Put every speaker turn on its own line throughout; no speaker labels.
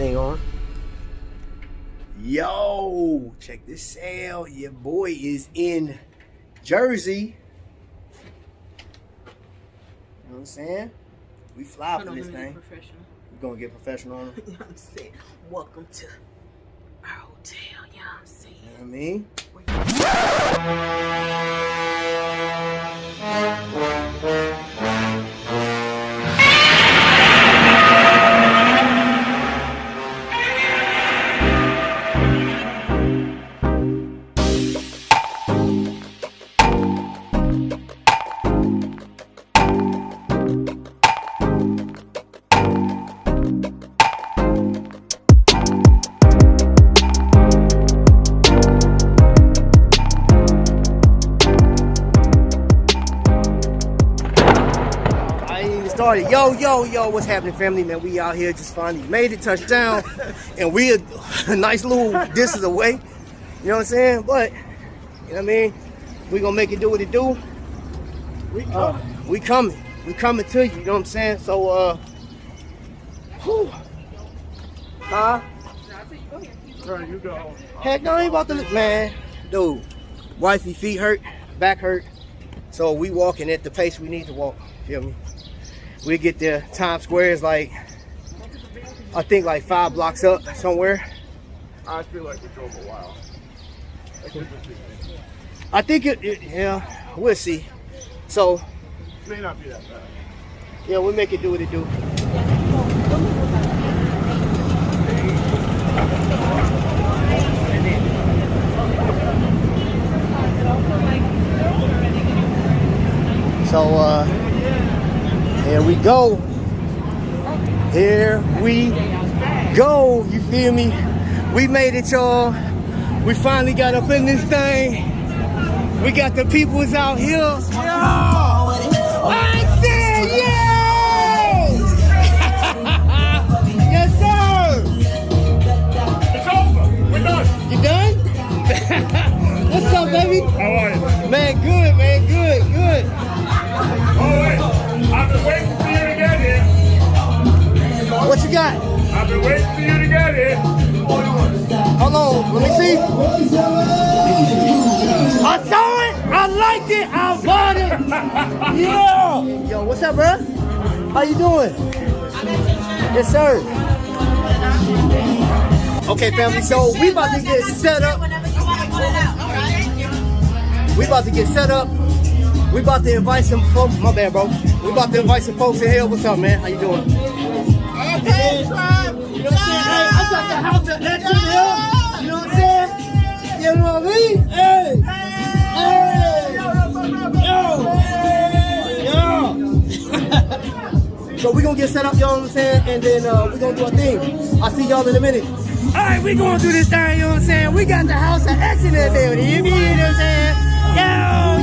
thing on. Yo, check this out. Your boy is in Jersey. You know what I'm saying? We fly for this thing. We're gonna get professional on it.
You know what I'm saying? Welcome to our hotel, you know what I'm saying?
You know what I mean? Started. Yo, what's happening, family? Man, we out here just finally made it, touchdown, and we're a nice little distance away. You know what I'm saying? But, you know what I mean? We gonna make it do what it do. We coming to you, you know what I'm saying? So, whew. Huh?
You go.
Heck no, I ain't about to look, man. Dude, wifey feet hurt, back hurt. So we walking at the pace we need to walk, feel me? We get there, Times Square is like, I think like 5 blocks up somewhere.
I feel like we drove a while.
I think yeah, we'll see. So,
It may not be that bad.
Yeah, we'll make it do what it do. So, here we go. Here we go. You feel me? We made it, y'all. We finally got up in this thing. We got the peoples out here. Yo! I said yes! Yes, sir!
It's over. We're done.
You done? What's up, baby?
How are you?
Man, good, man. Good.
Oh, wait. I've been waiting for you to get here.
What you got?
I've been waiting for you to get here.
Hold on, let me see. I saw it, I liked it, I bought it. Yeah. Yo, what's up, bro? How you doing? Yes, sir. Okay, family, so we about to get set up. We about to get set up. We about to invite some folks. My bad, bro. We about to invite some folks in here. What's up, man? How you doing?
Okay, tribe.
You know what I'm saying? Hey, I got the house of X in here. You know what I'm saying? You know what I mean? Hey! Yo! So we gonna get set up, you know what I'm saying? And then we gonna do our thing. I'll see y'all in a minute. Alright, we gonna do this thing, you know what I'm saying? We got the house of X in there, dude. You know what I'm saying? Yo,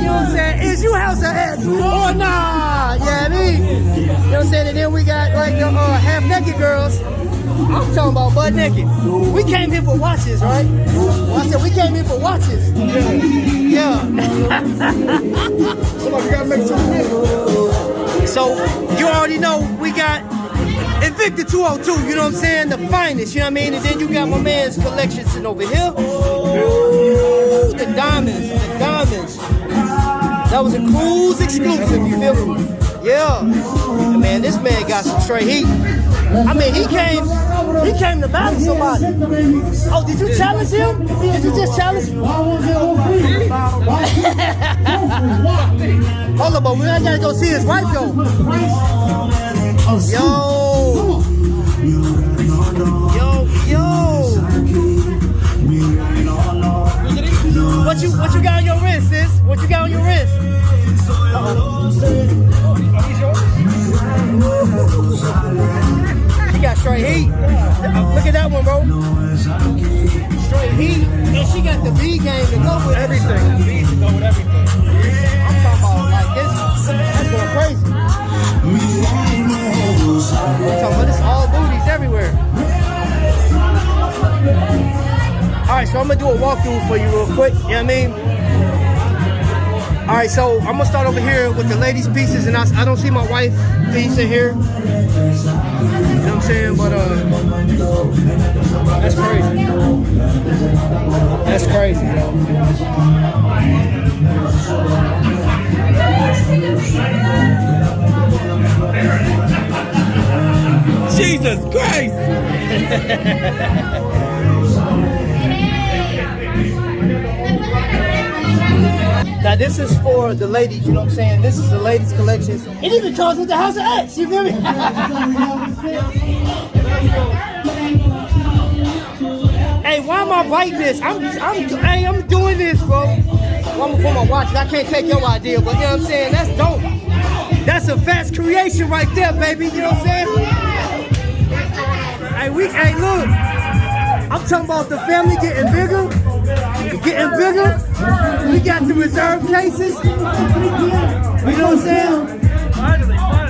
you know what I'm saying? Is you house of X or nah? Yeah, I mean, you know what I'm saying? And then we got like the half-naked girls. I'm talking about butt naked. We came here for watches, right? Well, I said we came here for watches. Yeah. Somebody gotta make sure. So you already know we got Invicta 202. You know what I'm saying? The finest. You know what I mean? And then you got my man's collection sitting over here. Ooh, the diamonds. That was a cruise exclusive. You feel me? Yeah. And man, this man got some straight heat. I mean, he came to battle somebody. Oh, did you challenge him? Did you just challenge him? Hold on, but we gotta go see his wife though. Yo. What you got on your wrist, sis? What you got on your wrist? She got straight heat. Look at that one, bro. Straight heat. And she got the B game to go with everything. B to go with everything. I'm talking about like this. That's going crazy. I'm talking about this all booties everywhere. Alright, so I'm gonna do a walkthrough for you real quick. You know what I mean? Alright, so I'm gonna start over here with the ladies' pieces, and I don't see my wife piece in here. You know what I'm saying? But that's crazy. That's crazy, yo.
Jesus Christ!
Now this is for the ladies, you know what I'm saying? This is the ladies' collection. It even comes with the House of X, you feel me? Hey, why am I writing this? I'm doing this, bro. Well, I'm gonna put my watch. I can't take your idea, but you know what I'm saying? That's dope. That's a fast creation right there, baby. You know what I'm saying? Hey, look. I'm talking about the family getting bigger. Getting bigger. We got the reserve cases. You know what I'm saying?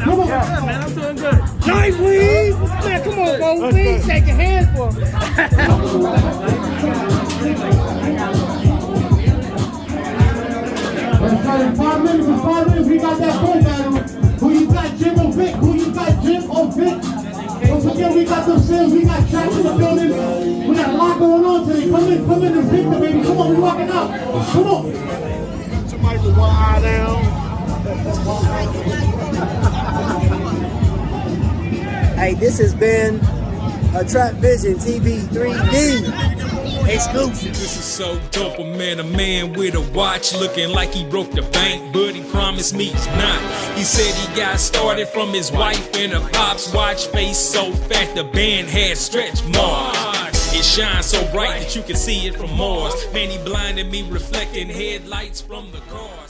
Come on, man. I'm doing good.
Nice, please. Man, come on, bro. Please shake your hands for me.
In 5 minutes, we got that phone battle. Who you got, Jim or Vic? Don't forget, we got those sales, we got tracks in the building. We got a lot going on today. Come in to Invicta, baby. Come on, we walking out. Come on.
Somebody put one eye down.
Hey, this has been a Trapvision TV 3D exclusive.
This is so dope, a man with a watch looking like he broke the bank, but he promised me he's not. He said he got started from his wife and a pop's watch, face so fat the band had stretch marks. It shines so bright that you can see it from Mars. Man, he blinded me, reflecting headlights from the cars.